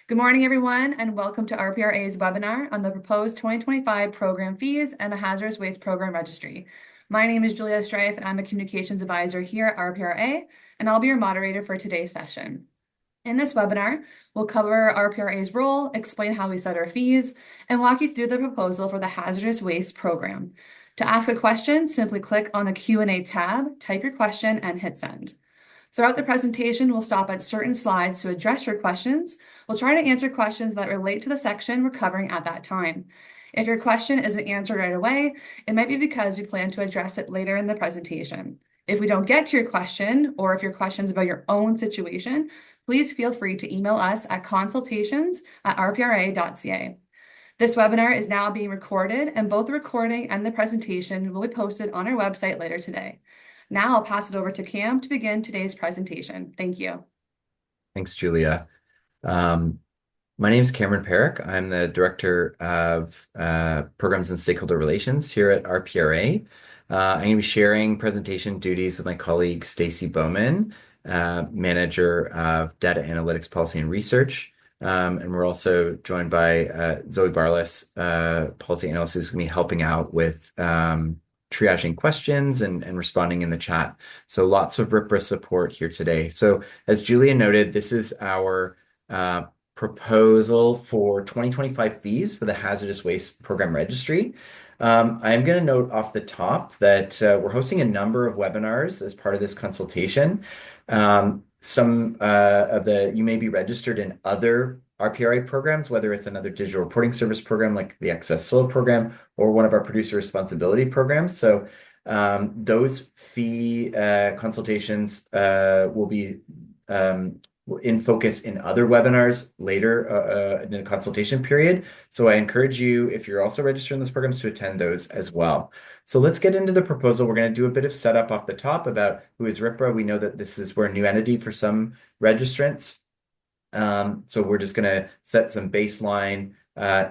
Good morning, everyone, and welcome to RPRA's webinar on the proposed 2025 program fees and the Hazardous Waste Program Registry. My name is Julia Strife, and I'm a communications advisor here at RPRA, and I'll be your moderator for today's session. In this webinar, we'll cover RPRA's role, explain how we set our fees, and walk you through the proposal for the Hazardous Waste Program. To ask a question, simply click on the Q&A tab, type your question, and hit send. Throughout the presentation, we'll stop at certain slides to address your questions. We'll try to answer questions that relate to the section we're covering at that time. If your question isn't answered right away, it might be because we plan to address it later in the presentation. If we don't get to your question, or if your question is about your own situation, please feel free to email us at consultations@rpra.ca. This webinar is now being recorded, and both the recording and the presentation will be posted on our website later today. Now I'll pass it over to Cam to begin today's presentation. Thank you. Thanks, Julia. My name is Cameron Parrack. I'm the Director of Programs and Stakeholder Relations here at RPRA. I'm going to be sharing presentation duties with my colleague, Stacey Bowman, Manager of Data Analytics Policy and Research. And we're also joined by Zoe Barlas, Policy Analyst, who's going to be helping out with triaging questions and responding in the chat. So lots of RPRA support here today. So as Julia noted, this is our proposal for 2025 fees for the Hazardous Waste Program Registry. I'm going to note off the top that we're hosting a number of webinars as part of this consultation. Some of you may be registered in other RPRA programs, whether it's another digital reporting service program like the Excess Soil program or one of our producer responsibility programs. So those fee consultations will be in focus in other webinars later in the consultation period. So I encourage you, if you're also registered in those programs, to attend those as well. So let's get into the proposal. We're going to do a bit of setup off the top about who is RPRA. We know that we're a new entity for some registrants. So we're just going to set some baseline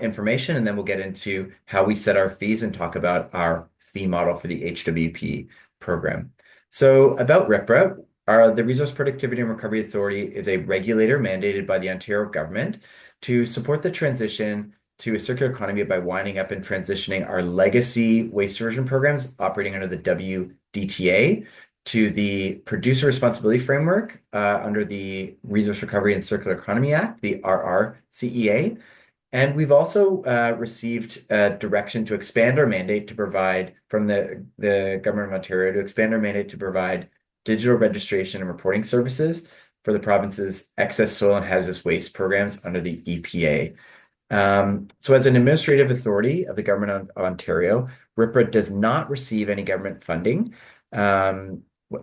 information, and then we'll get into how we set our fees and talk about our fee model for the HWP program. So about RPRA, the Resource Productivity and Recovery Authority is a regulator mandated by the Ontario government to support the transition to a circular economy by winding up and transitioning our legacy waste diversion programs operating under the WDTA to the Producer Responsibility Framework under the Resource Recovery and Circular Economy Act, the RRCEA. And we've also received direction to expand our mandate to provide from the Government of Ontario to expand our mandate to provide digital registration and reporting services for the province's excess soil and hazardous waste programs under the EPA. So as an administrative authority of the Government of Ontario, RPRA does not receive any government funding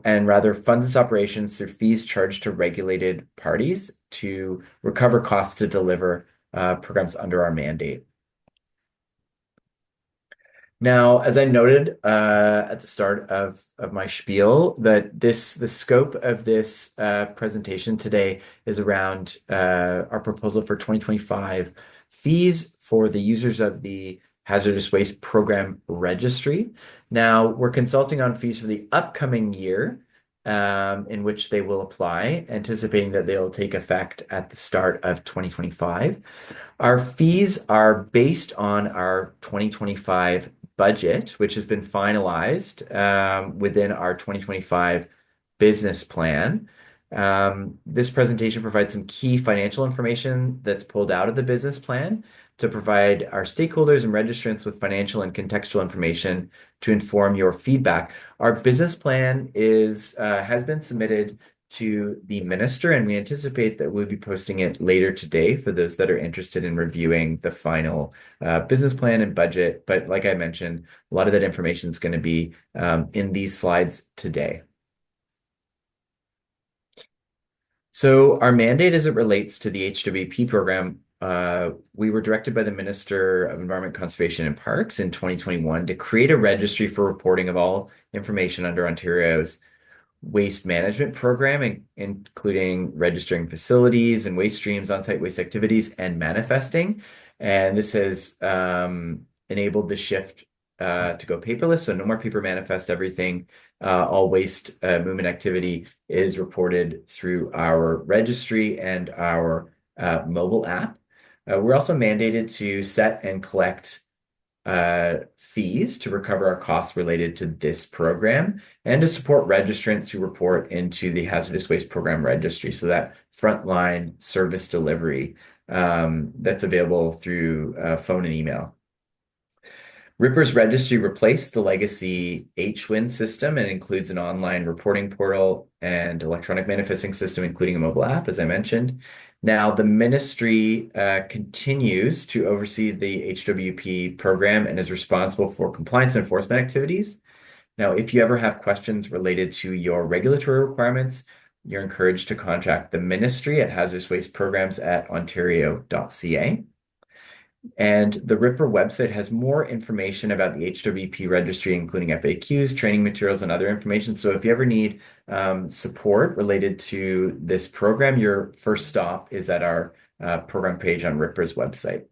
and rather funds its operations through fees charged to regulated parties to recover costs to deliver programs under our mandate. Now, as I noted at the start of my spiel, that the scope of this presentation today is around our proposal for 2025 fees for the users of the Hazardous Waste Program Registry. Now, we're consulting on fees for the upcoming year in which they will apply, anticipating that they'll take effect at the start of 2025. Our fees are based on our 2025 budget, which has been finalized within our 2025 business plan. This presentation provides some key financial information that's pulled out of the business plan to provide our stakeholders and registrants with financial and contextual information to inform your feedback. Our business plan has been submitted to the minister, and we anticipate that we'll be posting it later today for those that are interested in reviewing the final business plan and budget. But like I mentioned, a lot of that information is going to be in these slides today. So our mandate as it relates to the HWP program, we were directed by the Minister of Environment, Conservation and Parks in 2021 to create a registry for reporting of all information under Ontario's waste management program, including registering facilities and waste streams, on-site waste activities, and manifesting. And this has enabled the shift to go paperless, so no more paper manifest. Everything, all waste movement activity is reported through our registry and our mobile app. We're also mandated to set and collect fees to recover our costs related to this program and to support registrants who report into the Hazardous Waste Program Registry. So that frontline service delivery that's available through phone and email. RPRA's registry replaced the legacy HWIN system and includes an online reporting portal and electronic manifesting system, including a mobile app, as I mentioned. Now, the ministry continues to oversee the HWP program and is responsible for compliance and enforcement activities. Now, if you ever have questions related to your regulatory requirements, you're encouraged to contact the ministry at hazardous waste programs at ontario.ca. And the RPRA website has more information about the HWP registry, including FAQs, training materials, and other information. So if you ever need support related to this program, your first stop is at our program page on RPRA's website.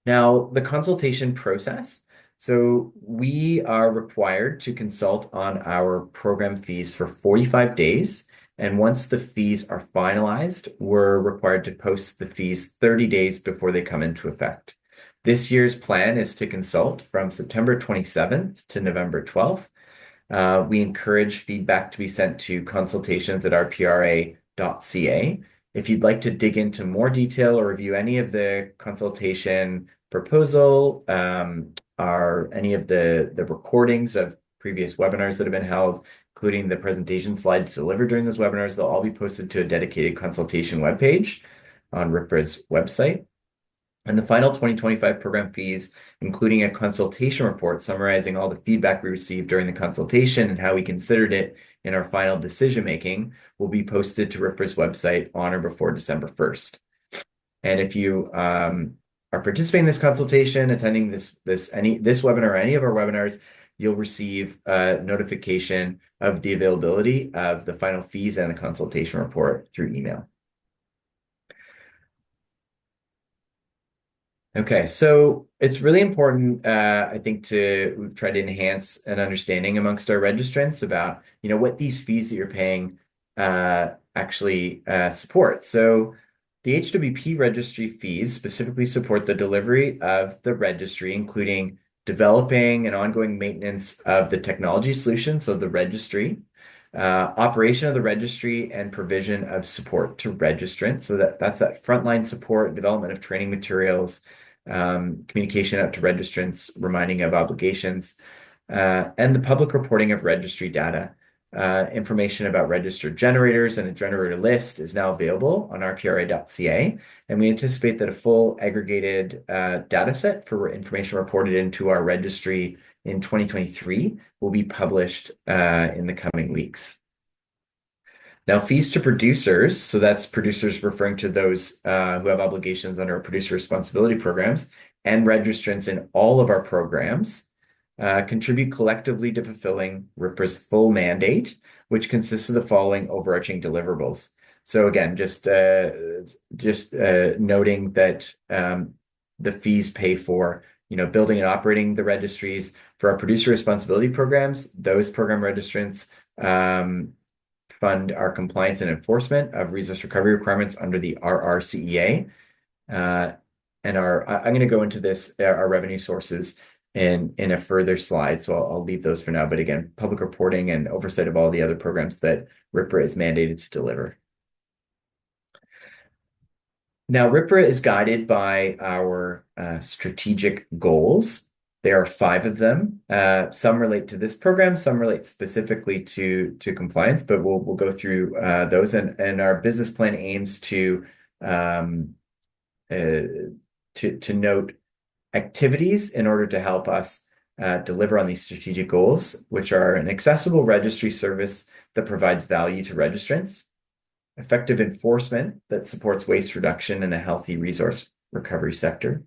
Now, the consultation process. So we are required to consult on our program fees for 45 days. And once the fees are finalized, we're required to post the fees 30 days before they come into effect. This year's plan is to consult from September 27th to November 12th. We encourage feedback to be sent to consultations@rpra.ca. If you'd like to dig into more detail or review any of the consultation proposal, or any of the recordings of previous webinars that have been held, including the presentation slides delivered during those webinars, they'll all be posted to a dedicated consultation webpage on RPRA's website. And the final 2025 program fees, including a consultation report summarizing all the feedback we received during the consultation and how we considered it in our final decision making, will be posted to RPRA's website on or before December 1st. And if you are participating in this consultation, attending this webinar or any of our webinars, you'll receive a notification of the availability of the final fees and the consultation report through email. Okay, so it's really important, I think, we've tried to enhance an understanding amongst our registrants about, what these fees that you're paying actually support. So the HWP registry fees specifically support the delivery of the registry, including developing and ongoing maintenance of the technology solution, so the registry, operation of the registry, and provision of support to registrants. So that's that frontline support, development of training materials, communication out to registrants, reminding of obligations, and the public reporting of registry data. Information about registered generators and a generator list is now available on rpra.ca, and we anticipate that a full aggregated data set for information reported into our registry in 2023 will be published in the coming weeks. Now, fees to producers, so that's producers referring to those who have obligations under our producer responsibility programs, and registrants in all of our programs, contribute collectively to fulfilling RPRA's full mandate, which consists of the following overarching deliverables. So again, just noting that the fees pay for building and operating the registries. For our producer responsibility programs, those program registrants fund our compliance and enforcement of resource recovery requirements under the RRCEA. And I'm going to go into this, our revenue sources in a further slide, so I'll leave those for now. But again, public reporting and oversight of all the other programs that RPRA is mandated to deliver. Now, RPRA is guided by our strategic goals. There are 5 of them. Some relate to this program, some relate specifically to compliance, but we'll go through those. And our business plan aims to note activities in order to help us deliver on these strategic goals, which are an accessible registry service that provides value to registrants, effective enforcement that supports waste reduction in a healthy resource recovery sector,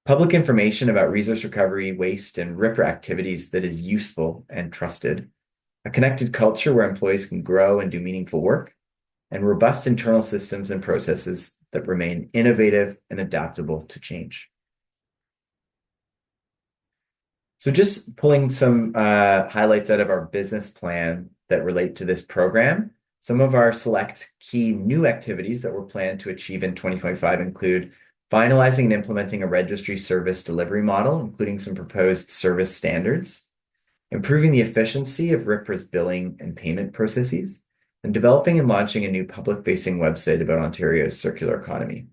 public information about resource recovery, waste, and RPRA activities that is useful and trusted, a connected culture where employees can grow and do meaningful work, and robust internal systems and processes that remain innovative and adaptable to change. So just pulling some highlights out of our business plan, that relate to this program. Some of our select key new activities that we're planned to achieve in 2025 include finalizing and implementing a registry service delivery model, including some proposed service standards, improving the efficiency of RPRA's billing and payment processes, and developing and launching a new public-facing website about Ontario's circular economy.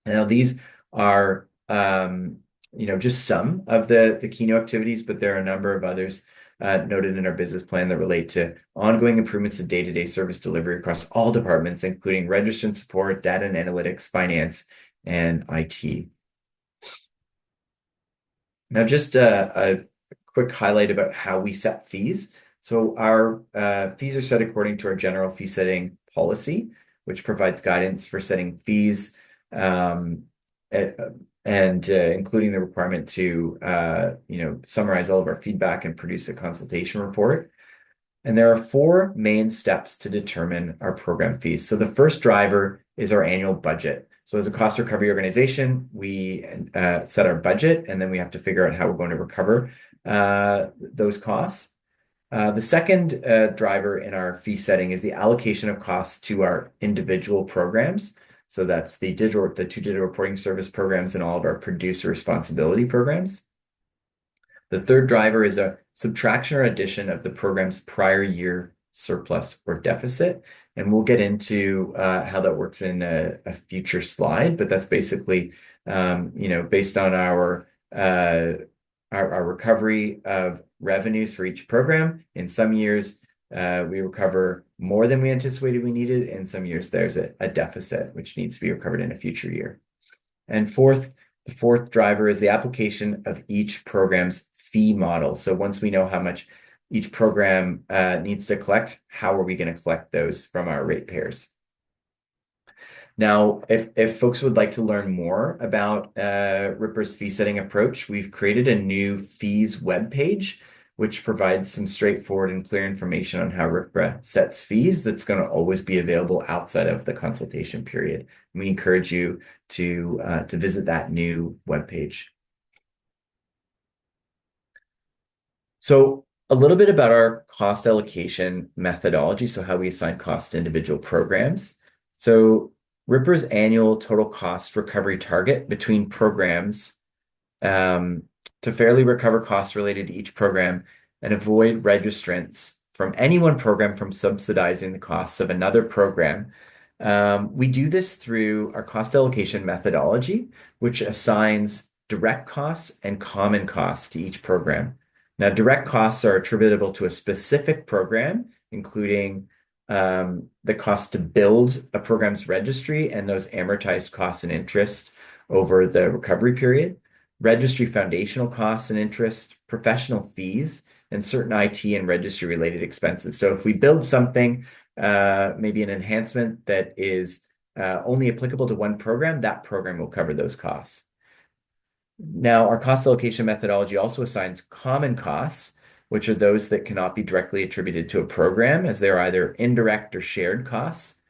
Now, these are just some of the key new activities, but there are a number of others noted in our business plan that relate to ongoing improvements to day-to-day service delivery across all departments, including registrant support, data and analytics, finance, and IT. Now, just a quick highlight about how we set fees. So our fees are set according to our general fee setting policy, which provides guidance for setting fees and including the requirement to summarize all of our feedback and produce a consultation report. And there are four main steps to determine our program fees. So the first driver is our annual budget. So as a cost recovery organization, we set our budget, and then we have to figure out how we're going to recover those costs. The second driver in our fee setting is the allocation of costs to our individual programs. So that's the two digital reporting service programs and all of our producer responsibility programs. The third driver is a subtraction or addition of the program's prior year surplus or deficit. And we'll get into how that works in a future slide, but that's basically, based on our recovery of revenues for each program. In some years, we recover more than we anticipated we needed. In some years, there's a deficit, which needs to be recovered in a future year. And the fourth driver is the application of each program's fee model. So once we know how much each program needs to collect, how are we going to collect those from our ratepayers? Now, if folks would like to learn more about RPRA's fee setting approach, we've created a new fees webpage, which provides some straightforward and clear information on how RPRA sets fees that's going to always be available outside of the consultation period. We encourage you to visit that new webpage. So a little bit about our cost allocation methodology, so how we assign costs to individual programs. So RPRA's annual total cost recovery target between programs to fairly recover costs related to each program and avoid registrants from any one program from subsidizing the costs of another program. We do this through our cost allocation methodology, which assigns direct costs and common costs to each program. Now, direct costs are attributable to a specific program, including the cost to build a program's registry and those amortized costs and interest over the recovery period, registry foundational costs and interest, professional fees, and certain IT and registry related expenses. So if we build something, maybe an enhancement that is only applicable to one program, that program will cover those costs. Now, our cost allocation methodology also assigns common costs, which are those that cannot be directly attributed to a program, as they're either indirect or shared costs.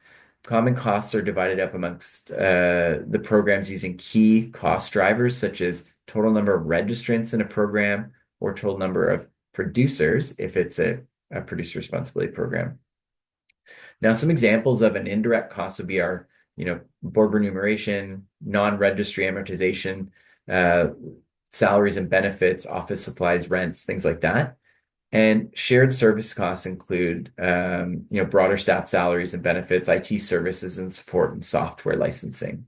Common costs are divided up amongst the programs using key cost drivers, such as total number of registrants in a program or total number of producers, if it's a producer responsibility program. Now, some examples of an indirect cost would be our, board remuneration, non-registry amortization, salaries and benefits, office supplies, rents, things like that. And shared service costs include, broader staff salaries and benefits, IT services and support, and software licensing.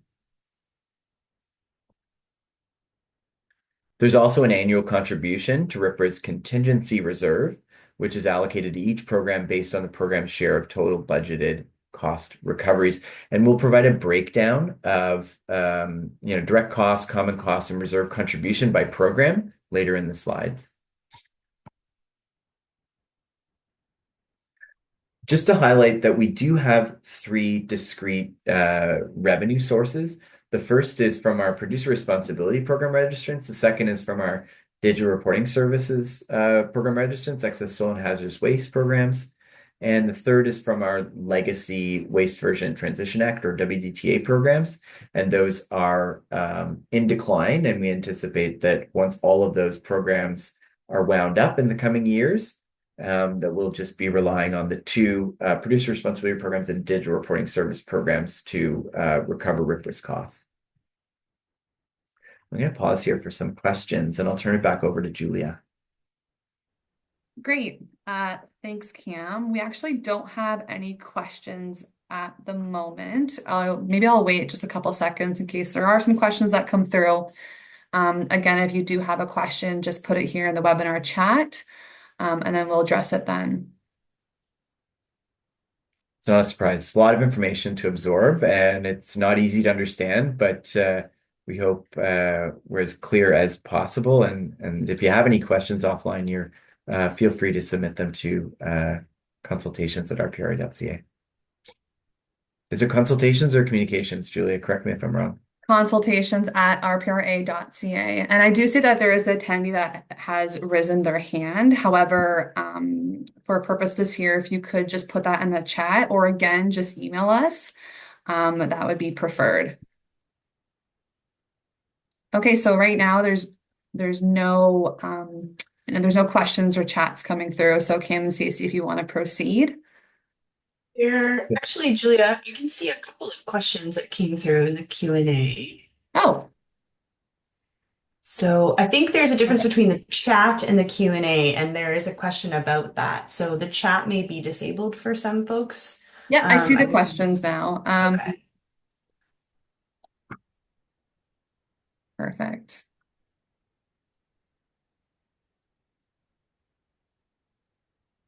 There's also an annual contribution to RPRA's contingency reserve, which is allocated to each program based on the program's share of total budgeted cost recoveries. And we'll provide a breakdown of, direct costs, common costs, and reserve contribution by program later in the slides. Just to highlight that we do have three discrete revenue sources. The first is from our producer responsibility program registrants. The second is from our digital reporting services program registrants, excess soil and hazardous waste programs. And the third is from our legacy Waste Version Transition Act, or WDTA programs. And those are in decline. And we anticipate that once all of those programs are wound up in the coming years, that we'll just be relying on the two producer responsibility programs and digital reporting service programs to recover RPRA's costs. I'm going to pause here for some questions, and I'll turn it back over to Julia. Great. Thanks, Cam. We actually don't have any questions at the moment. Maybe I'll wait just a couple seconds in case there are some questions that come through. Again, if you do have a question, just put it here in the webinar chat, and then we'll address it then. It's not a surprise. It's a lot of information to absorb, and it's not easy to understand, but we hope we're as clear as possible. And if you have any questions offline, feel free to submit them to consultations@rpra.ca. Is it consultations or communications, Julia? Correct me if I'm wrong. Consultations@rpra.ca. And I do see that there is an attendee that has risen their hand. However, for purposes here, if you could just put that in the chat or again, just email us, that would be preferred. Okay, so right now there's no there's no questions or chats coming through. So Cam and Stacey, if you want to proceed. Actually, Julia, you can see a couple of questions that came through in the Q&A. Oh, So I think there's a difference between the chat and the Q&A, and there is a question about that. So the chat may be disabled for some folks. yeah, I see I the believe. questions now. Okay. Perfect.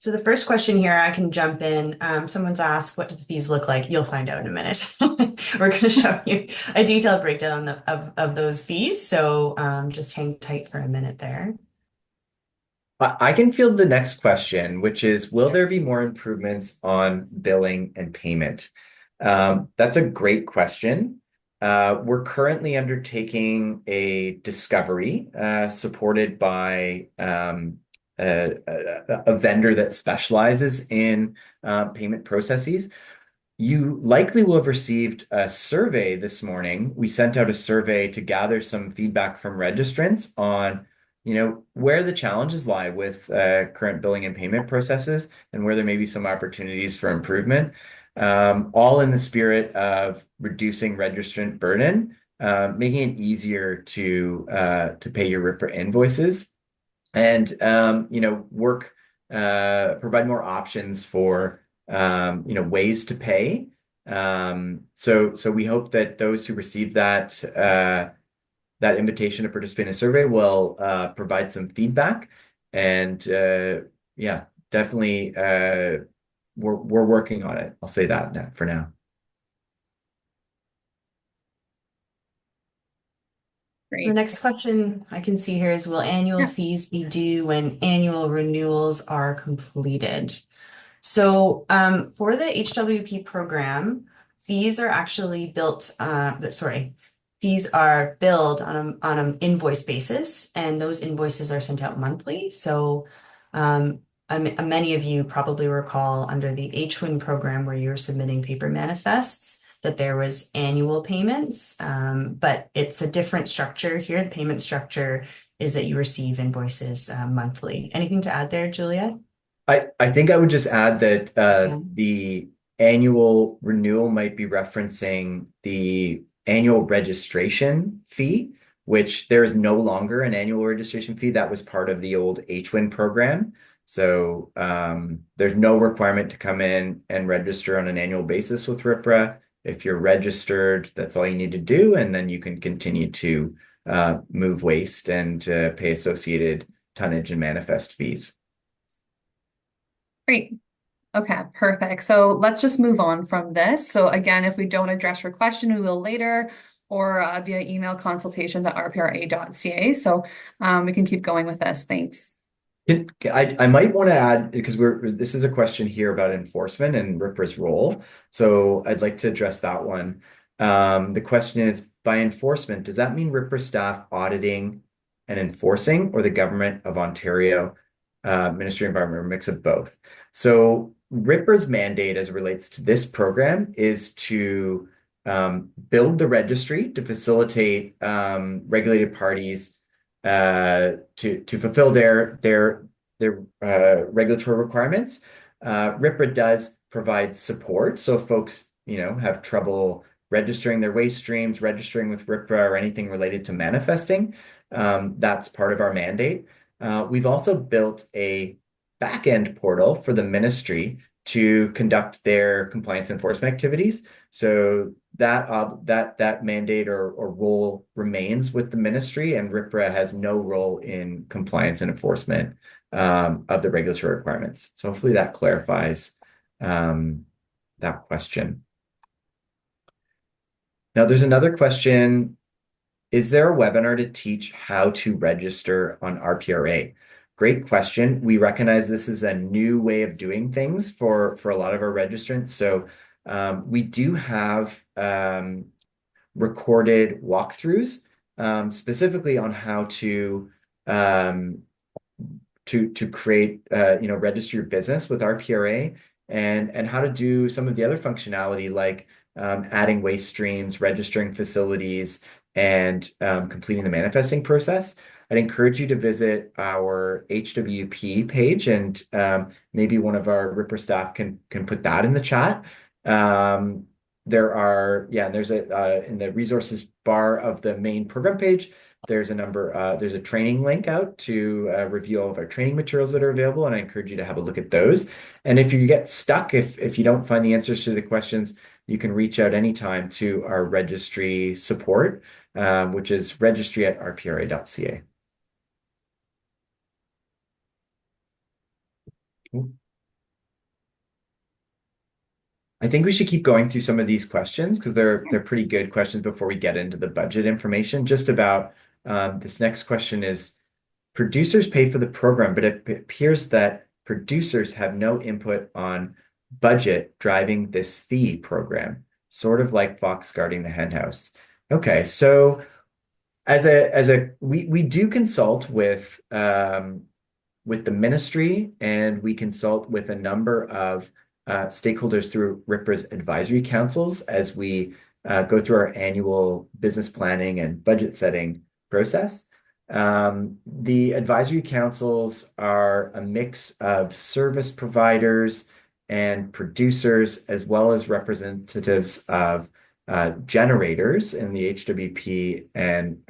So the first question here, I can jump in. Someone's asked, what do the fees look like? You'll find out in a minute. We're going to show you a detailed breakdown of those fees. So just hang tight for a minute there. I can field the next question, which is, will there be more improvements on billing and payment? That's a great question. We're currently undertaking a discovery supported by a vendor that specializes in payment processes. You likely will have received a survey this morning. We sent out a survey to gather some feedback from registrants on, where the challenges lie with current billing and payment processes and where there may be some opportunities for improvement, all in the spirit of reducing registrant burden, making it easier to pay your RPRA invoices, and provide more options for ways to pay. So we hope that those who receive that invitation to participate in a survey will provide some feedback. And yeah, definitely we're working on it. I'll say that for now. Great. The next question I can see here is, will annual fees be due when annual renewals are completed? So for the HWP program, fees are actually fees are billed on an invoice basis, and those invoices are sent out monthly. So many of you probably recall under the HWIN program where you're submitting paper manifests that there was annual payments, but it's a different structure here. The payment structure is that you receive invoices monthly. Anything to add there, Julia? I think I would just add that the annual renewal might be referencing the annual registration fee, which there is no longer an annual registration fee. That was part of the old HWIN program. So there's no requirement to come in and register on an annual basis with RPRA. If you're registered, that's all you need to do, and then you can continue to move waste and pay associated tonnage and manifest fees. Great. Okay, perfect. So let's just move on from this. So again, if we don't address your question, we will later or via email consultations@rpra.ca. So we can keep going with this. Thanks. I might want to add, because this is a question here about enforcement and RPRA's role. So I'd like to address that one. The question is, by enforcement, does that mean RPRA staff auditing and enforcing, or the Government of Ontario, Ministry of Environment, or a mix of both? So RPRA's mandate as it relates to this program is to build the registry to facilitate regulated parties to fulfill their their regulatory requirements. RPRA does provide support. So if folks, have trouble registering their waste streams, registering with RPRA or anything related to manifesting, that's part of our mandate. We've also built a back-end portal for the ministry to conduct their compliance enforcement activities. So that mandate or role remains with the ministry, and RPRA has no role in compliance and enforcement of the regulatory requirements. So hopefully that clarifies that question. Now there's another question. Is there a webinar to teach how to register on RPRA? Great question. We recognize this is a new way of doing things for a lot of our registrants. So we do have recorded walkthroughs specifically on how to create register your business with RPRA and how to do some of the other functionality like adding waste streams, registering facilities, and completing the manifesting process. I'd encourage you to visit our HWP page, and maybe one of our RPRA staff can put that in the chat. There's in the resources bar of the main program page, there's a training link out to review all of our training materials that are available, and I encourage you to have a look at those. And if you get stuck, if you don't find the answers to the questions, you can reach out anytime to our registry support, which is registry@rpra.ca. I think we should keep going through some of these questions because they're pretty good questions before we get into the budget information. Just about this next question is, producers pay for the program, but it appears that producers have no input on budget driving this fee program, sort of like Fox guarding the henhouse. Okay, so we do consult with the ministry, and we consult with a number of stakeholders through RPRA's advisory councils as we go through our annual business planning and budget setting process. The advisory councils are a mix of service providers and producers, as well as representatives of generators in the HWP and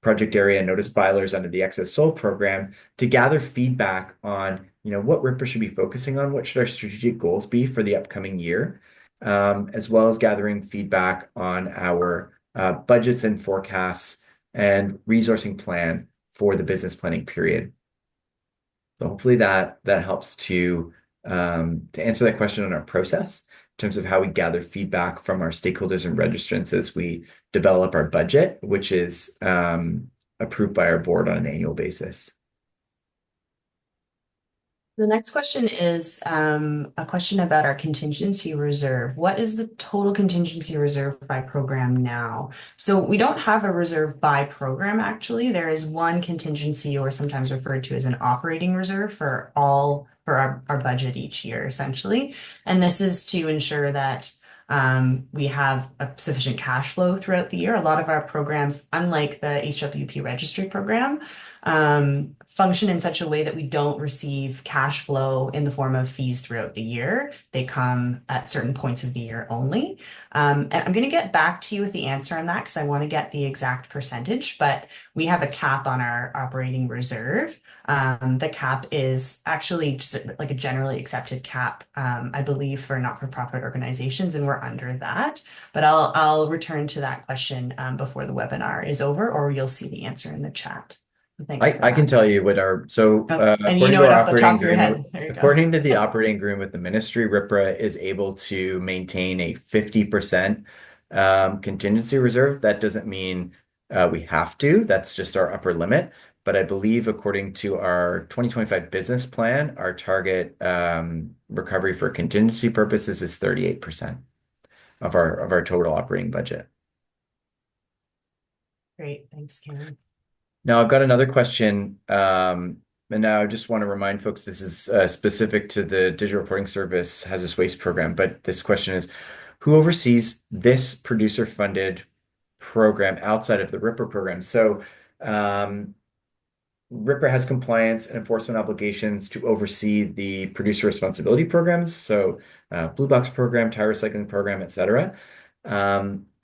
project area notice filers under the Excess Soul program to gather feedback on what RPRA should be focusing on, what should our strategic goals be for the upcoming year, as well as gathering feedback on our budgets and forecasts and resourcing plan for the business planning period. So hopefully that helps to answer that question on our process in terms of how we gather feedback from our stakeholders and registrants as we develop our budget, which is approved by our board on an annual basis. The next question is a question about our contingency reserve. What is the total contingency reserve by program now? So we don't have a reserve by program, actually. There is one contingency, or sometimes referred to as an operating reserve, for our budget each year, essentially. And this is to ensure that we have a sufficient cash flow throughout the year. A lot of our programs, unlike the HWP registry program, function in such a way that we don't receive cash flow in the form of fees throughout the year. They come at certain points of the year only. And I'm going to get back to you with the answer on that because I want to get the exact percentage, but we have a cap on our operating reserve. The cap is actually just like a generally accepted cap, I believe, for not-for-profit organizations, and we're under that. But I'll return to that question before the webinar is over, or you'll see the answer in the chat. So thanks for I can that. tell you what And according you know to it our off the operating top of your agreement, head. There you go. according to the operating agreement with the ministry, RPRA is able to maintain a 50% contingency reserve. That doesn't mean we have to. That's just our upper limit. But I believe according to our 2025 business plan, our target recovery for contingency purposes is 38% of our total operating budget. Great. Thanks, Karen. Now, I've got another question, and now I just want to remind folks this is specific to the Digital Reporting Service Hazardous Waste Program, but this question is, who oversees this producer-funded program outside of the RPRA program? So RPRA has compliance and enforcement obligations to oversee the producer responsibility programs, so Blue Box program, tire recycling program, etc.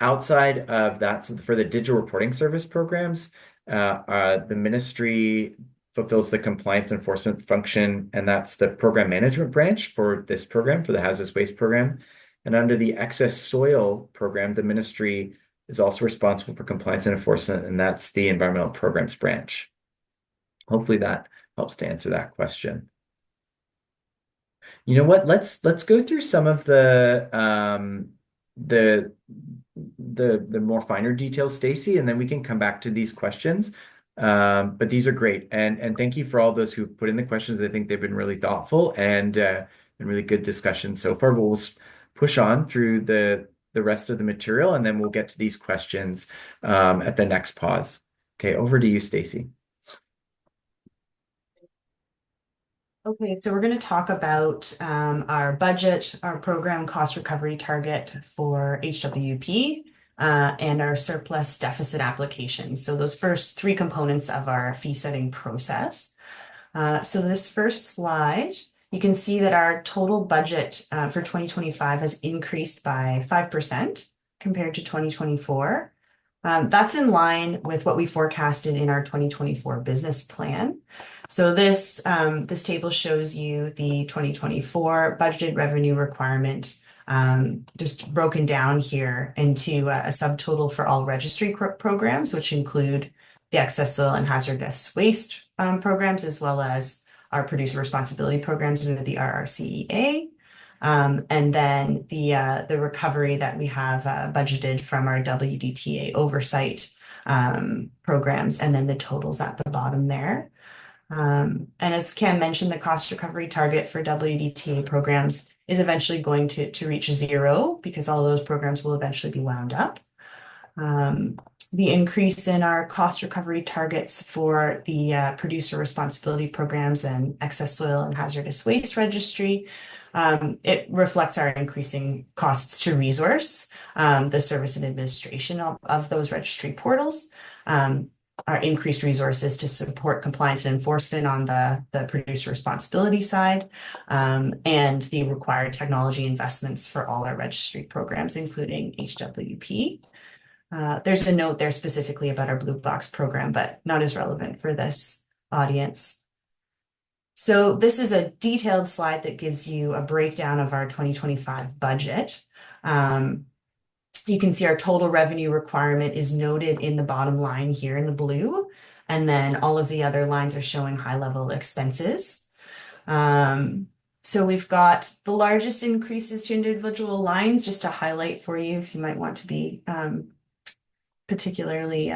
Outside of that, so for the digital reporting service programs, the ministry fulfills the compliance enforcement function, and that's the program management branch for this program, for the hazardous waste program. And under the excess soil program, the ministry is also responsible for compliance and enforcement, and that's the environmental programs branch. Hopefully that helps to answer that question. You know what? Let's go through some of the the more finer details, Stacey, and then we can come back to these questions. But these are great, and thank you for all those who put in the questions. I think they've been really thoughtful and really good discussion so far. But we'll push on through the rest of the material, and then we'll get to these questions at the next pause. Okay, over to you, Stacey. Okay, so we're going to talk about our budget, our program cost recovery target for HWP, and our surplus deficit application. So those first three components of our fee setting process. So this first slide, you can see that our total budget for 2025 has increased by 5% compared to 2024. That's in line with what we forecasted in our 2024 business plan. So this table shows you the 2024 budgeted revenue requirement, just broken down here into a subtotal for all registry programs, which include the excess soil and hazardous waste programs, as well as our producer responsibility programs under the RRCEA. And then the recovery that we have budgeted from our WDTA oversight programs, and then the totals at the bottom there. And as Cam mentioned, the cost recovery target for WDTA programs is eventually going to reach zero because all those programs will eventually be wound up. The increase in our cost recovery targets for the producer responsibility programs and excess soil and hazardous waste registry, it reflects our increasing costs to resource the service and administration of those registry portals. Our increased resources to support compliance and enforcement on the producer responsibility side, and the required technology investments for all our registry programs, including HWP. There's a note there specifically about our Blue Box program, but not as relevant for this audience. So this is a detailed slide that gives you a breakdown of our 2025 budget. You can see our total revenue requirement is noted in the bottom line here in the blue, and then all of the other lines are showing high-level expenses. So we've got the largest increases to individual lines, just to highlight for you if you might want to be particularly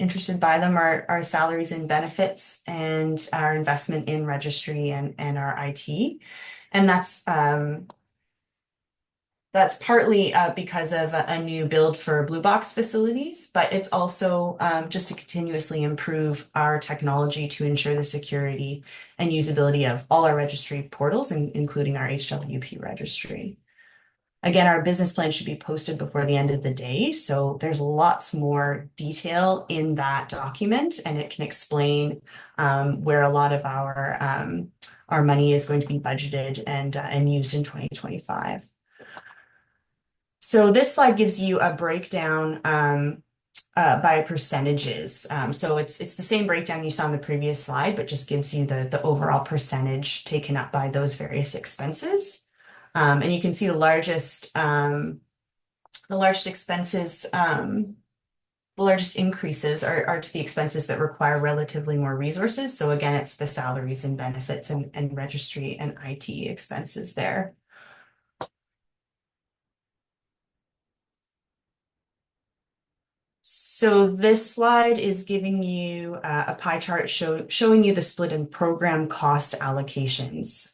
interested by them, are salaries and benefits and our investment in registry and our IT. And that's partly because of a new build for Blue Box facilities, but it's also just to continuously improve our technology to ensure the security and usability of all our registry portals, including our HWP registry. Again, our business plan should be posted before the end of the day, so there's lots more detail in that document, and it can explain where a lot of our money is going to be budgeted and used in 2025. So this slide gives you a breakdown by percentages. So it's the same breakdown you saw on the previous slide, but just gives you the overall percentage taken up by those various expenses. And you can see the largest expenses, the largest increases are to the expenses that require relatively more resources. So again, it's the salaries and benefits and registry and IT expenses there. So this slide is giving you a pie chart showing you the split in program cost allocations.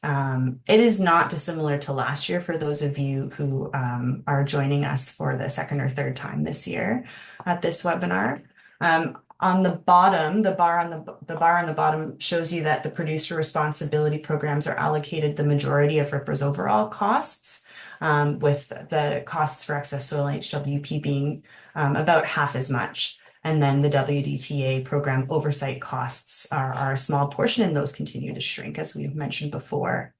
It is not dissimilar to last year for those of you who are joining us for the second or third time this year at this webinar. On the bottom, the bar on the bottom shows you that the producer responsibility programs are allocated the majority of RPRA's overall costs, with the costs for excess soil and HWP being about half as much. And then the WDTA program oversight costs are a small portion, and those continue to shrink, as we've mentioned before.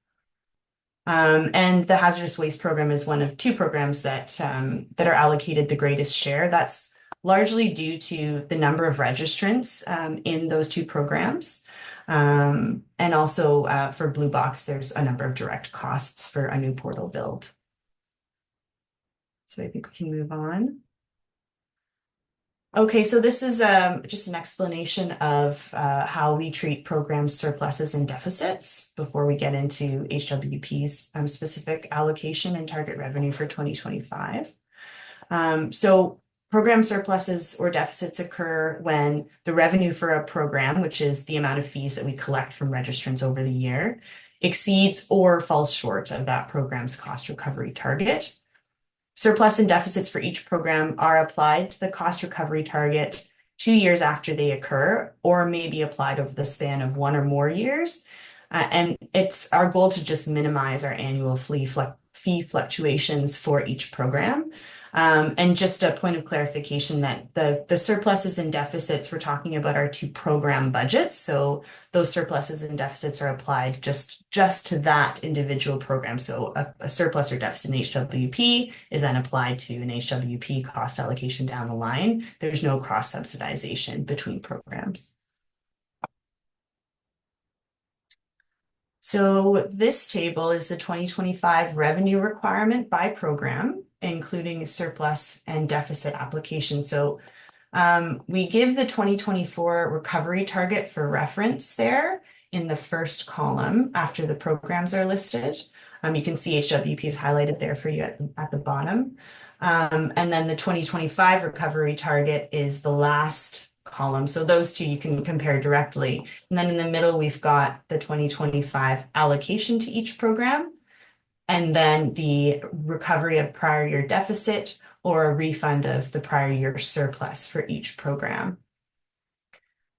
And the Hazardous Waste Program is one of two programs that are allocated the greatest share. That's largely due to the number of registrants in those two programs. And also for Blue Box, there's a number of direct costs for a new portal build. So I think we can move on. Okay, so this is just an explanation of how we treat program surpluses and deficits before we get into HWP's specific allocation and target revenue for 2025. So program surpluses or deficits occur when the revenue for a program, which is the amount of fees that we collect from registrants over the year, exceeds or falls short of that program's cost recovery target. Surplus and deficits for each program are applied to the cost recovery target 2 years after they occur, or may be applied over the span of 1 or more years. And it's our goal to just minimize our annual fee fluctuations for each program. And just a point of clarification that the surpluses and deficits we're talking about are to program budgets. So those surpluses and deficits are applied just to that individual program. So a surplus or deficit in HWP is then applied to an HWP cost allocation down the line. There's no cross subsidization between programs. So this table is the 2025 revenue requirement by program, including surplus and deficit application. So we give the 2024 recovery target for reference there in the first column after the programs are listed. You can see HWP is highlighted there for you at the bottom. And then the 2025 recovery target is the last column. So those two you can compare directly. And then in the middle, we've got the 2025 allocation to each program, and then the recovery of prior year deficit or a refund of the prior year surplus for each program.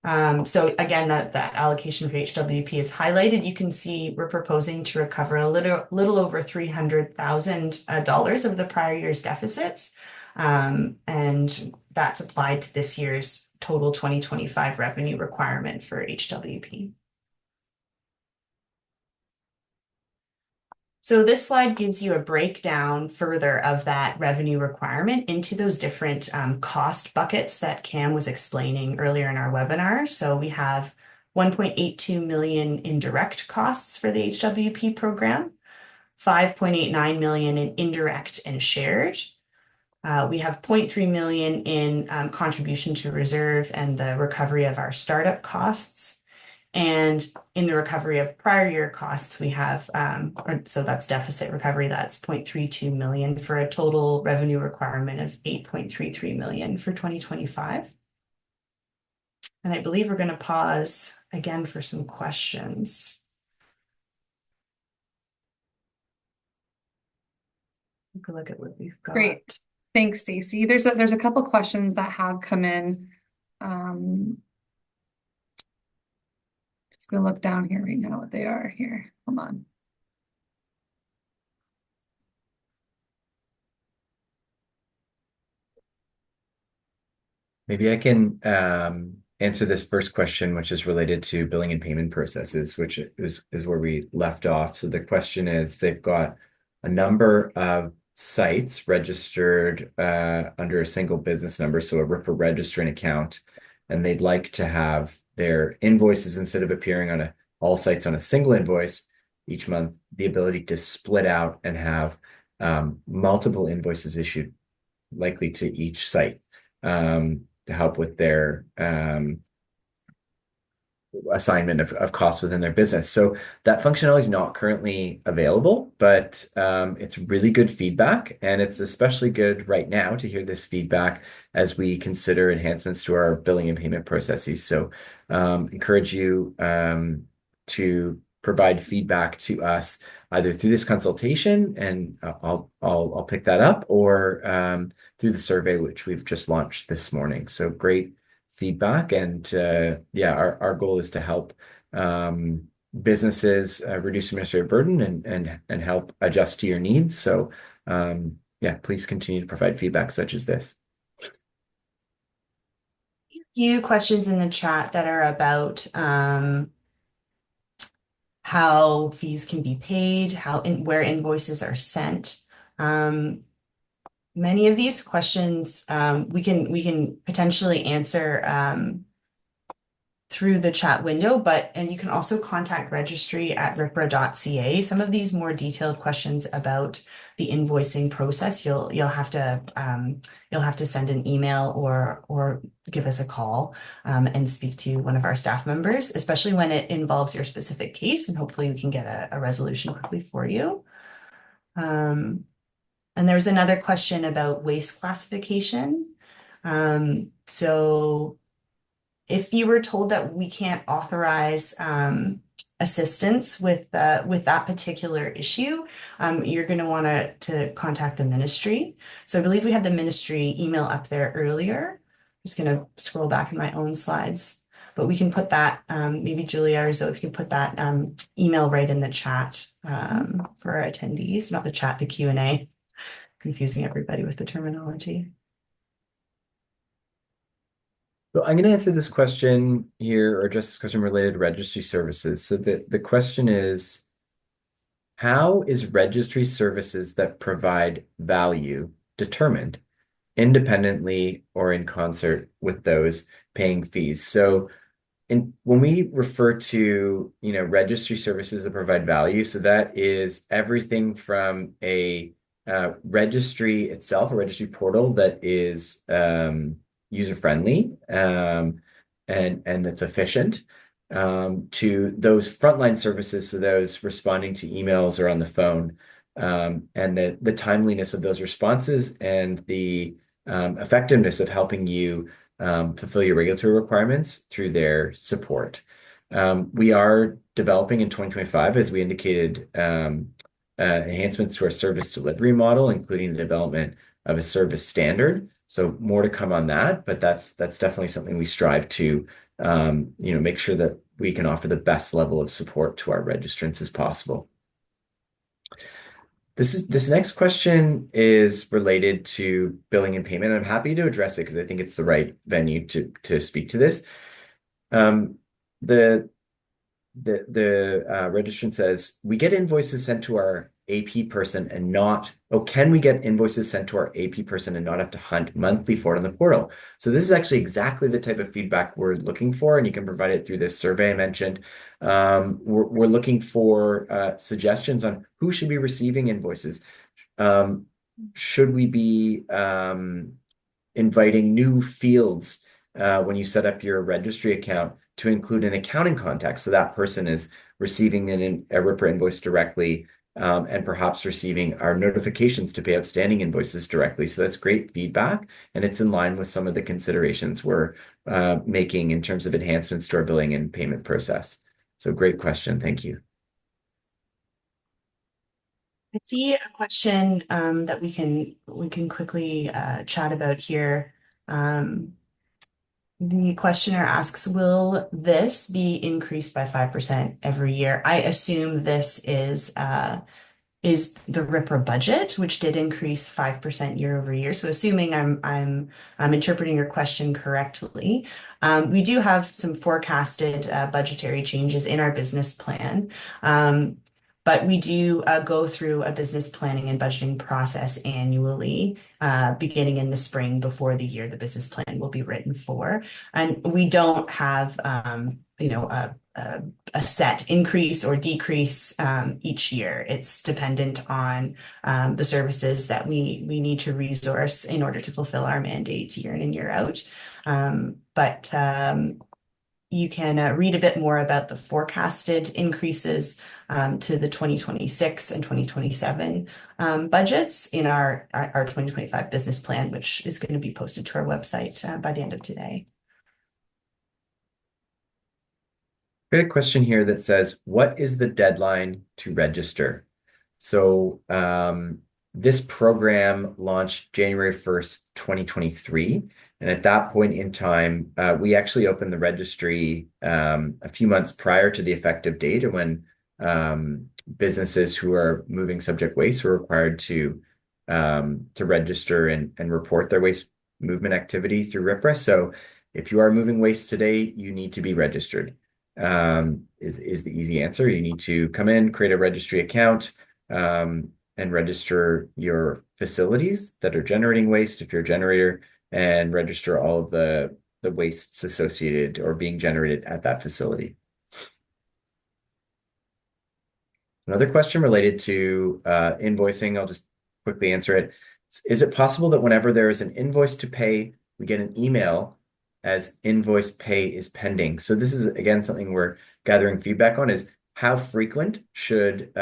So again, that allocation for HWP is highlighted. You can see we're proposing to recover a little over $300,000 of the prior year's deficits. And that's applied to this year's total 2025 revenue requirement for HWP. So this slide gives you a breakdown further of that revenue requirement into those different cost buckets that Cam was explaining earlier in our webinar. So we have 1.82 million in direct costs for the HWP program, 5.89 million in indirect and shared. We have 0.3 million in contribution to reserve and the recovery of our startup costs. And in the recovery of prior year costs, we have, so that's deficit recovery, that's 0.32 million for a total revenue requirement of 8.33 million for 2025. And I believe we're going to pause again for some questions. Take a look at what we've got. Great. Thanks, Stacey. There's a couple questions that have come in. Just gonna look down here right now what they are here. Hold on. Maybe I can answer this first question, which is related to billing and payment processes, which is where we left off. So the question is, they've got a number of sites registered under a single business number, so a RPRA registrant account, and they'd like to have their invoices, instead of appearing on all sites on a single invoice each month, the ability to split out and have multiple invoices issued, likely to each site, to help with their assignment of costs within their business. So that functionality is not currently available, but it's really good feedback, and it's especially good right now to hear this feedback as we consider enhancements to our billing and payment processes. So encourage you to provide feedback to us either through this consultation, and I'll pick that up, or through the survey, which we've just launched this morning. So great feedback, and yeah, our goal is to help businesses reduce administrative burden and help adjust to your needs. So yeah, please continue to provide feedback such as this. Few questions in the chat that are about how fees can be paid, where invoices are sent. Many of these questions we can potentially answer through the chat window, and you can also contact Registry at ripra.ca. Some of these more detailed questions about the invoicing process, you'll have to send an email or give us a call and speak to one of our staff members, especially when it involves your specific case, and hopefully we can get a resolution quickly for you. And there's another question about waste classification. So if you were told that we can't authorize assistance with that particular issue, you're going to want to contact the ministry. So I believe we had the ministry email up there earlier. I'm just going to scroll back in my own slides, but we can put that, maybe Julia or Zoe, if you can put that email right in the chat for our attendees, not the chat, the Q&A, confusing everybody with the terminology. So I'm going to answer this question here, or address this question related to registry services. So the question is, how is registry services that provide value determined independently or in concert with those paying fees? So when we refer to, registry services that provide value, so that is everything from a registry itself, a registry portal that is user-friendly and that's efficient, to those frontline services, so those responding to emails or on the phone, and the timeliness of those responses and the effectiveness of helping you fulfill your regulatory requirements through their support. We are developing in 2025, as we indicated, enhancements to our service delivery model, including the development of a service standard. So more to come on that, but that's definitely something we strive to, make sure that we can offer the best level of support to our registrants as possible. This next question is related to billing and payment. I'm happy to address it because I think it's the right venue to speak to this. The registrant says, we get invoices sent to our AP person and can we get invoices sent to our AP person and not have to hunt monthly for it on the portal? So this is actually exactly the type of feedback we're looking for, and you can provide it through this survey I mentioned. We're looking for suggestions on who should be receiving invoices. Should we be inviting new fields when you set up your registry account to include an accounting contact, so that person is receiving a RPRA invoice directly, and perhaps receiving our notifications to pay outstanding invoices directly. So that's great feedback, and it's in line with some of the considerations we're making in terms of enhancements to our billing and payment process. So great question. Thank you. I see a question that we can quickly chat about here. The questioner asks, will this be increased by 5% every year? I assume this is the RPRA budget, which did increase 5% year over year. So assuming I'm interpreting your question correctly, we do have some forecasted budgetary changes in our business plan. But we do go through a business planning and budgeting process annually, beginning in the spring before the year the business plan will be written for. And we don't have, a set increase or decrease each year. It's dependent on the services that we need to resource in order to fulfill our mandate year in and year out. But you can read a bit more about the forecasted increases to the 2026 and 2027 budgets in our 2025 business plan, which is going to be posted to our website by the end of today. We had a question here that says, what is the deadline to register? So this program launched January 1st, 2023. And at that point in time, we actually opened the registry a few months prior to the effective date, and when businesses who are moving subject waste were required to register and report their waste movement activity through RPRA. So If you are moving waste today, you need to be registered. Is the easy answer. You need to come in, create a registry account, and register your facilities that are generating waste if you're a generator, and register all of the wastes associated or being generated at that facility. Another question related to invoicing, I'll just quickly answer it. Is it possible that whenever there is an invoice to pay, we get an email as invoice pay is pending? So this is, again, something we're gathering feedback on, is how frequent should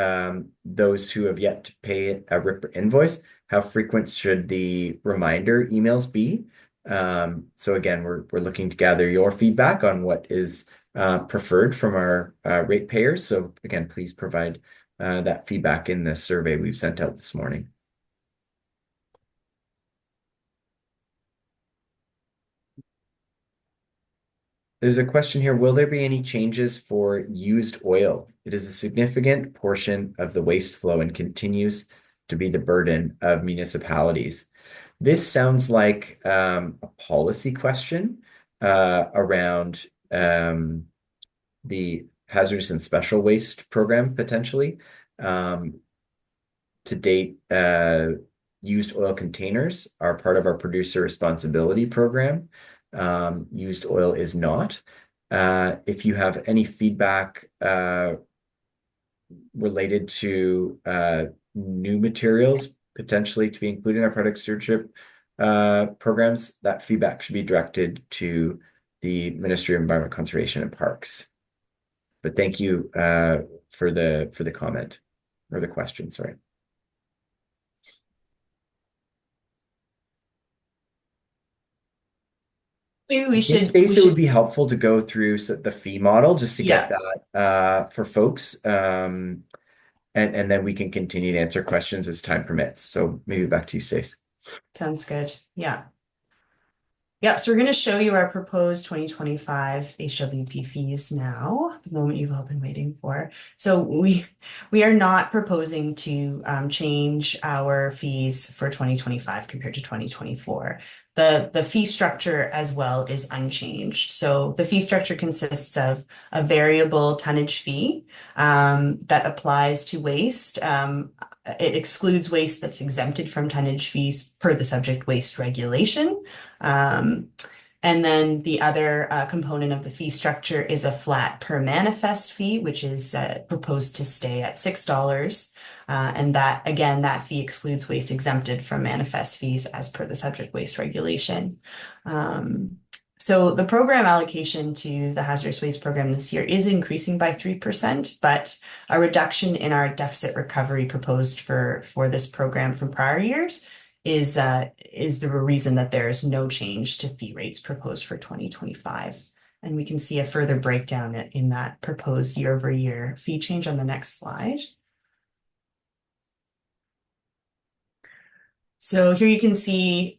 those who have yet to pay a RIP invoice, how frequent should the reminder emails be? So again, we're looking to gather your feedback on what is preferred from our ratepayers. So again, please provide that feedback in the survey we've sent out this morning. There's a question here, will there be any changes for used oil? It is a significant portion of the waste flow and continues to be the burden of municipalities. This sounds like a policy question around the hazardous and special waste program potentially. To date, used oil containers are part of our producer responsibility program. Used oil is not. If you have any feedback related to new materials potentially to be included in our product stewardship programs, that feedback should be directed to the Ministry of Environment, Conservation and Parks. But thank you for the comment or the question, sorry. Maybe we should. Stacey, it would be helpful to go through the fee model just to get Yeah. that for folks. And then we can continue to answer questions as time permits. So maybe back to you, Stacey. Sounds good. Yeah. Yep, so we're going to show you our proposed 2025 HWP fees now, the moment you've all been waiting for. So we are not proposing to change our fees for 2025 compared to 2024. The fee structure as well is unchanged. So the fee structure consists of a variable tonnage fee that applies to waste. It excludes waste that's exempted from tonnage fees per the subject waste regulation. And then the other component of the fee structure is a flat per manifest fee, which is proposed to stay at $6. And that, again, that fee excludes waste exempted from manifest fees as per the subject waste regulation. So the program allocation to the hazardous waste program this year is increasing by 3%, but a reduction in our deficit recovery proposed for this program from prior years is the reason that there is no change to fee rates proposed for 2025. And we can see a further breakdown in that proposed year-over-year fee change on the next slide. So here you can see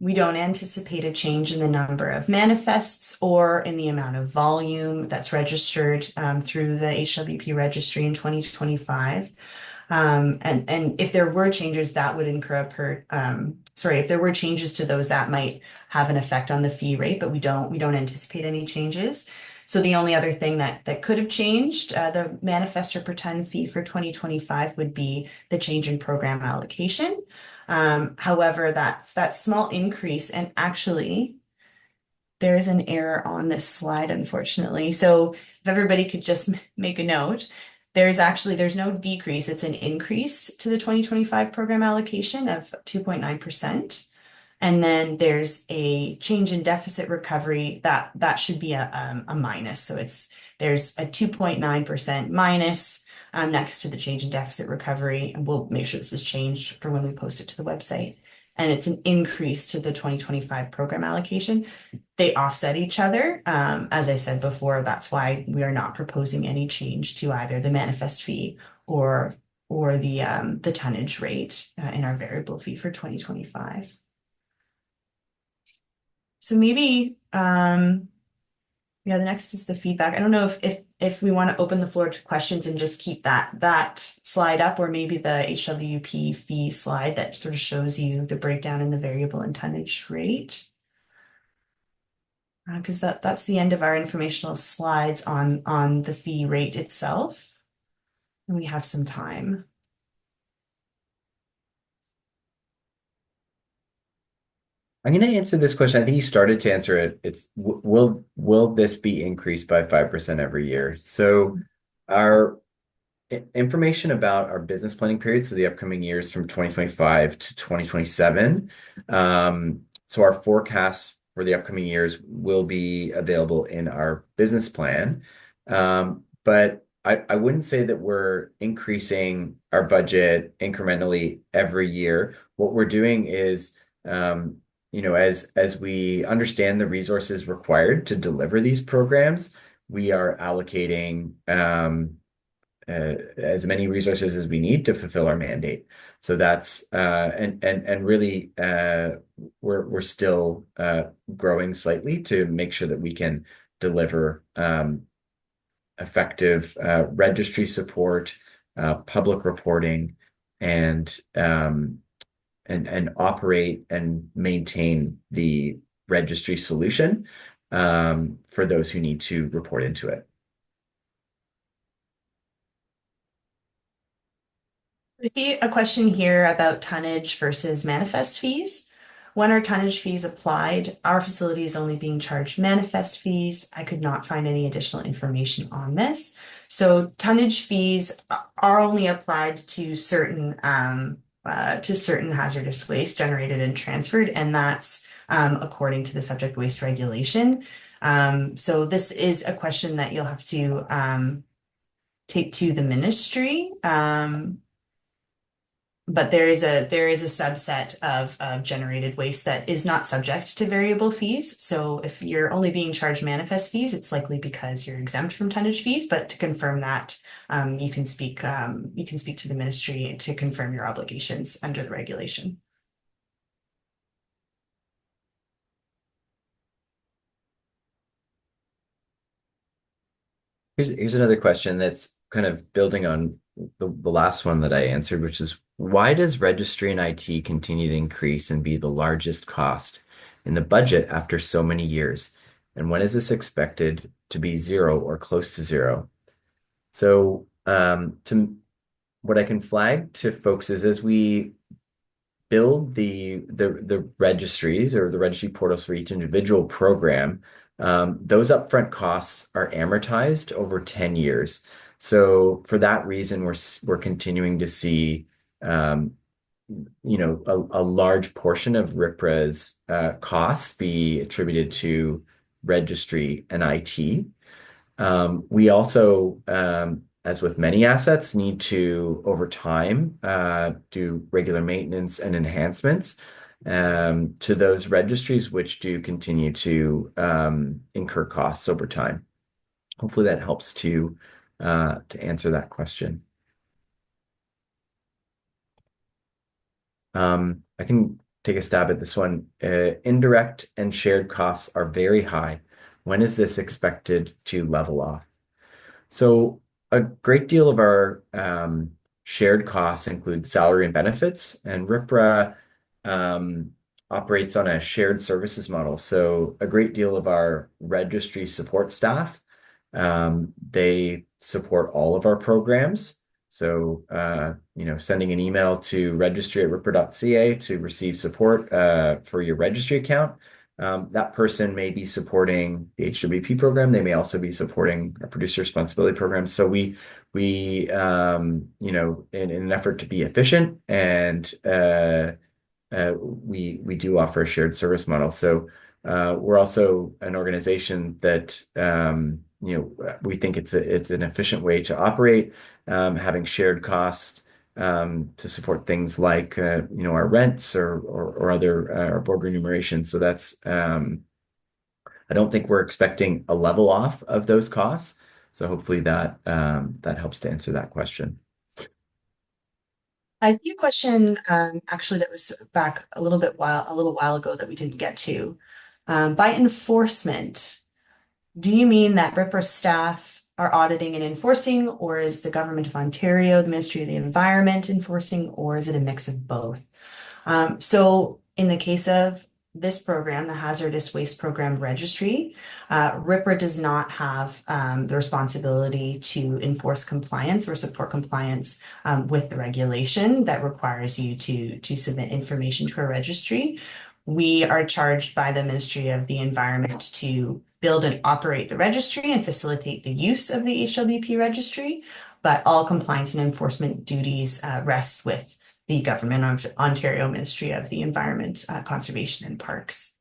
we don't anticipate a change in the number of manifests or in the amount of volume that's registered through the HWP registry in 2025. And if there were changes that would incur if there were changes to those, that might have an effect on the fee rate, but we don't anticipate any changes. So the only other thing that could have changed the manifest or per ton fee for 2025 would be the change in program allocation. However, that small increase, and actually there's an error on this slide, unfortunately. So if everybody could just make a note, there's no decrease, it's an increase to the 2025 program allocation of 2.9%. And then there's a change in deficit recovery that should be a minus. So there's a 2.9% minus next to the change in deficit recovery. And we'll make sure this is changed for when we post it to the website. And it's an increase to the 2025 program allocation. They offset each other. As I said before, that's why we are not proposing any change to either the manifest fee or the tonnage rate in our variable fee for 2025. So maybe, the next is the feedback. I don't know if we want to open the floor to questions and just keep that slide up, or maybe the HWP fee slide that sort of shows you the breakdown in the variable and tonnage rate. because that's the end of our informational slides on the fee rate itself. And we have some time. I'm going to answer this question. I think you started to answer it. It's will this be increased by 5% every year? So our information about our business planning period, so the upcoming years from 2025 to 2027. So our forecasts for the upcoming years will be available in our business plan. But I wouldn't say that we're increasing our budget incrementally every year. What we're doing is, as we understand the resources required to deliver these programs, we are allocating as many resources as we need to fulfill our mandate. So that's and really we're still growing slightly to make sure that we can deliver effective registry support, public reporting, and operate and maintain the registry solution for those who need to report into it. I see a question here about tonnage versus manifest fees. When are tonnage fees applied? Our facility is only being charged manifest fees. I could not find any additional information on this. So tonnage fees are only applied to certain hazardous waste generated and transferred, and that's according to the subject waste regulation. So this is a question that you'll have to take to the ministry. But there is a subset of generated waste that is not subject to variable fees. So if you're only being charged manifest fees, it's likely because you're exempt from tonnage fees. But to confirm that, you can speak to the ministry to confirm your obligations under the regulation. Here's another question that's kind of building on the last one that I answered, which is why does registry and IT continue to increase and be the largest cost in the budget after so many years? And when is this expected to be zero or close to zero? So to what I can flag to folks is as we build the registries or the registry portals for each individual program, those upfront costs are amortized over 10 years. So for that reason, we're continuing to see a large portion of RPRA's costs be attributed to registry and IT. We also, as with many assets, need to, over time, do regular maintenance and enhancements to those registries, which do continue to incur costs over time. Hopefully that helps to answer that question. I can take a stab at this one. Indirect and shared costs are very high. When is this expected to level off? So a great deal of our shared costs include salary and benefits, and RPRA operates on a shared services model. So a great deal of our registry support staff, they support all of our programs. So, sending an email to registry@ripra.ca to receive support for your registry account. That person may be supporting the HWP program. They may also be supporting a producer responsibility program. So we in an effort to be efficient and we do offer a shared service model. So we're also an organization that we think it's an efficient way to operate, having shared costs to support things like our rents or other our board remuneration. So that's I don't think we're expecting a level off of those costs. So hopefully that helps to answer that question. I see a question actually that was back a little while ago that we didn't get to. By enforcement, do you mean that RPRA staff are auditing and enforcing, or is the Government of Ontario, the Ministry of the Environment enforcing, or is it a mix of both? So in the case of this program, the Hazardous Waste Program Registry, RPRA does not have the responsibility to enforce compliance or support compliance with the regulation that requires you to submit information to a registry. We are charged by the Ministry of the Environment to build and operate the registry and facilitate the use of the HWP registry, but all compliance and enforcement duties rest with the Government of Ontario Ministry of the Environment, Conservation and Parks.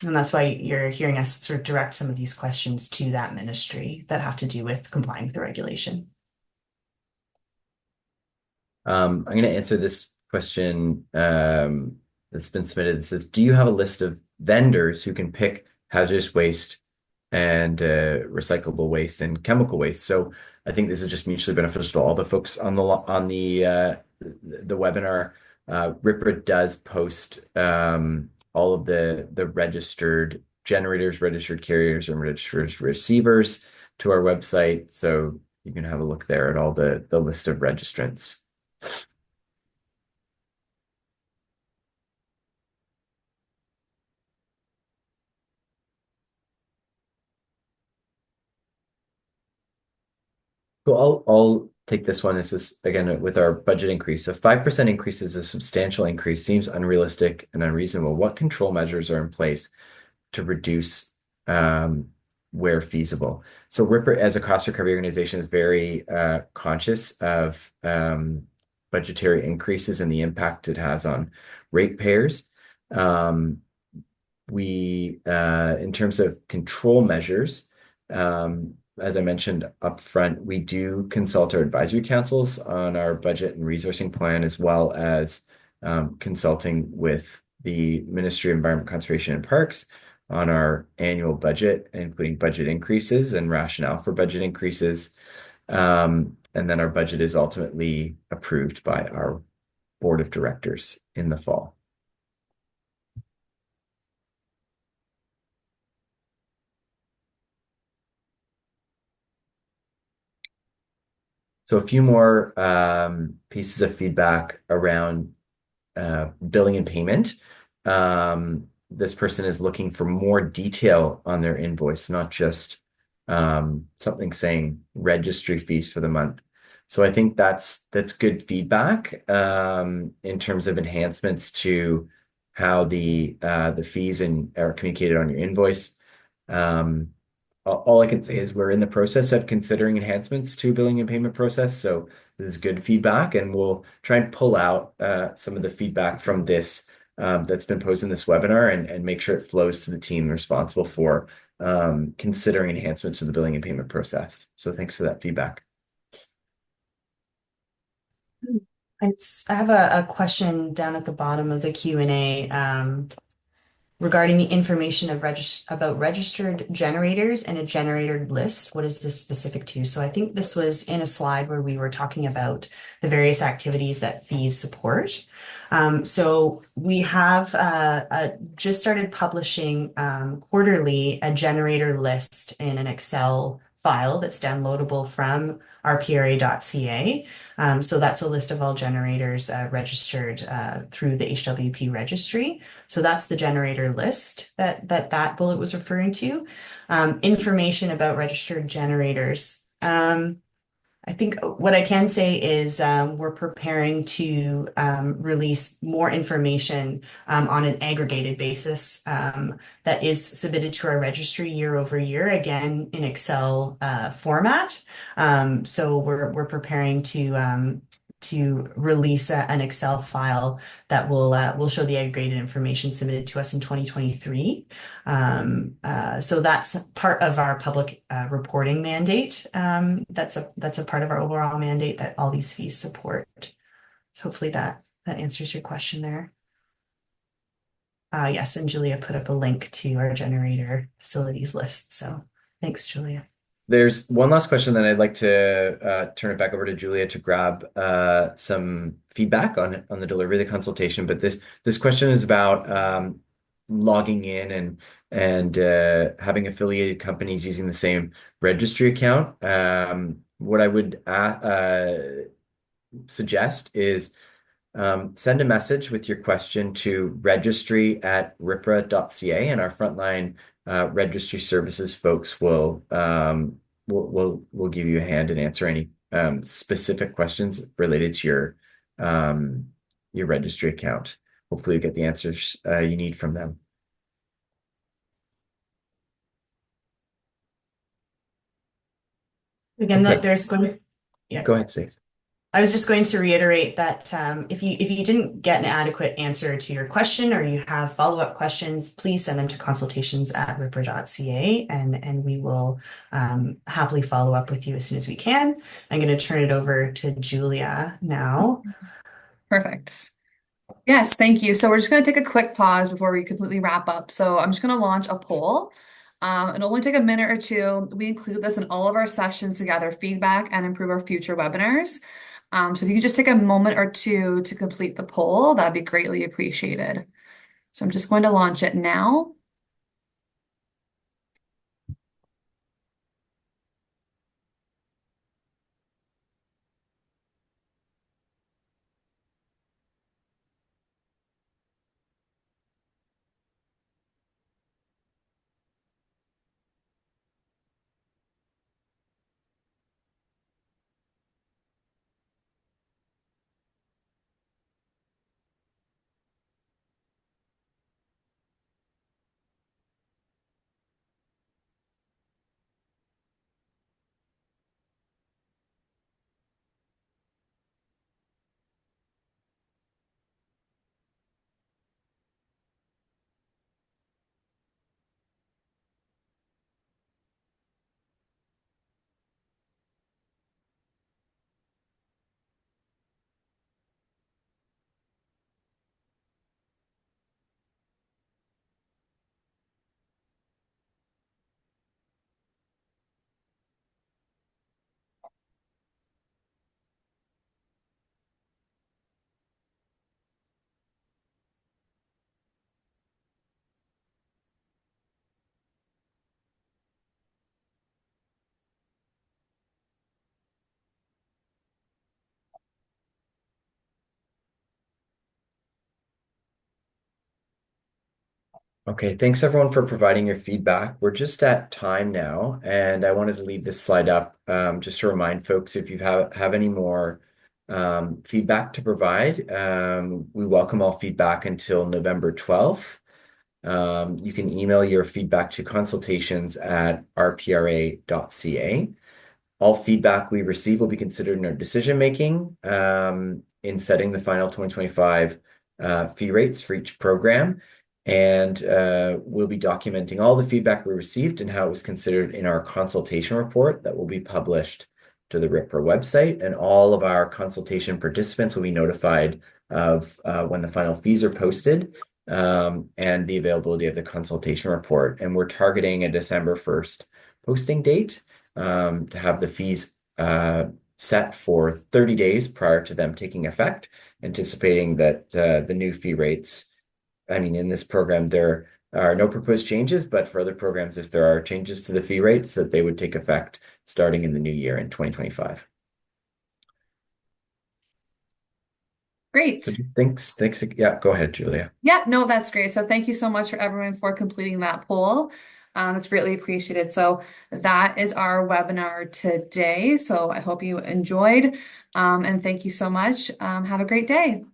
And that's why you're hearing us sort of direct some of these questions to that ministry that have to do with complying with the regulation. I'm going to answer this question that's been submitted. It says, do you have a list of vendors who can pick hazardous waste and recyclable waste and chemical waste? So I think this is just mutually beneficial to all the folks on the webinar. RPRA does post all of the registered generators, registered carriers, and registered receivers to our website. So you can have a look there at all the list of registrants. So I'll take this one. This is again with our budget increase. A 5% increase is a substantial increase, seems unrealistic and unreasonable. What control measures are in place to reduce where feasible? So RPRA, as a cost recovery organization, is very conscious of budgetary increases and the impact it has on ratepayers. In terms of control measures, as I mentioned up front, we do consult our advisory councils on our budget and resourcing plan, as well as consulting with the Ministry of Environment, Conservation and Parks on our annual budget, including budget increases and rationale for budget increases. And then our budget is ultimately approved by our board of directors in the fall. So a few more pieces of feedback around billing and payment. This person is looking for more detail on their invoice, not just something saying registry fees for the month. So I think that's good feedback in terms of enhancements to how the fees are communicated on your invoice. All I can say is we're in the process of considering enhancements to billing and payment process. So this is good feedback, and we'll try and pull out some of the feedback from this that's been posed in this webinar and make sure it flows to the team responsible for considering enhancements to the billing and payment process. So thanks for that feedback. I have a question down at the bottom of the Q&A regarding the information about registered generators and a generator list. What is this specific to? So I think this was in a slide where we were talking about the various activities that fees support. So we have just started publishing quarterly a generator list in an Excel file that's downloadable from rpra.ca. So that's a list of all generators registered through the HWP registry. So that's the generator list that bullet was referring to. Information about registered generators. I think what I can say is we're preparing to release more information on an aggregated basis that is submitted to our registry year over year, again in Excel format. So we're preparing to release an Excel file that will show the aggregated information submitted to us in 2023. So that's part of our public reporting mandate. That's a part of our overall mandate that all these fees support. So hopefully that answers your question there. Yes, and Julia put up a link to our generator facilities list. So thanks, Julia. There's one last question that I'd like to turn it back over to Julia to grab some feedback on the delivery of the consultation. But this question is about logging in and having affiliated companies using the same registry account. What I would suggest is send a message with your question to registry@ripra.ca, and our frontline registry services folks will give you a hand and answer any specific questions related to your registry account. Hopefully, you get the answers you need from them. Again, Okay. yeah. Go ahead, Stacey. I was just going to reiterate that if you didn't get an adequate answer to your question or you have follow-up questions, please send them to consultations@ripper.ca and we will happily follow up with you as soon as we can. I'm going to turn it over to Julia now. Perfect. Yes, thank you. So we're just going to take a quick pause before we completely wrap up. So I'm just going to launch a poll. It'll only take a minute or two. We include this in all of our sessions to gather feedback and improve our future webinars. So if you could just take a moment or two to complete the poll, that'd be greatly appreciated. So I'm just going to launch it now. Okay, thanks everyone for providing your feedback. We're just at time now, and I wanted to leave this slide up just to remind folks if you have any more feedback to provide. We welcome all feedback until November 12th. You can email your feedback to consultations@rpra.ca. All feedback we receive will be considered in our decision making in setting the final 2025 fee rates for each program. And we'll be documenting all the feedback we received and how it was considered in our consultation report that will be published to the RPRA website. And all of our consultation participants will be notified of when the final fees are posted and the availability of the consultation report. And we're targeting a December 1st posting date to have the fees set for 30 days prior to them taking effect, anticipating that the new fee rates, in this program, there are no proposed changes, but for other programs, if there are changes to the fee rates, that they would take effect starting in the new year in 2025. Great. So thanks. Yeah, go ahead, Julia. Yeah, no, that's great. So thank you so much for everyone for completing that poll. It's greatly appreciated. So that is our webinar today. So I hope you enjoyed, and thank you so much. Have a great day.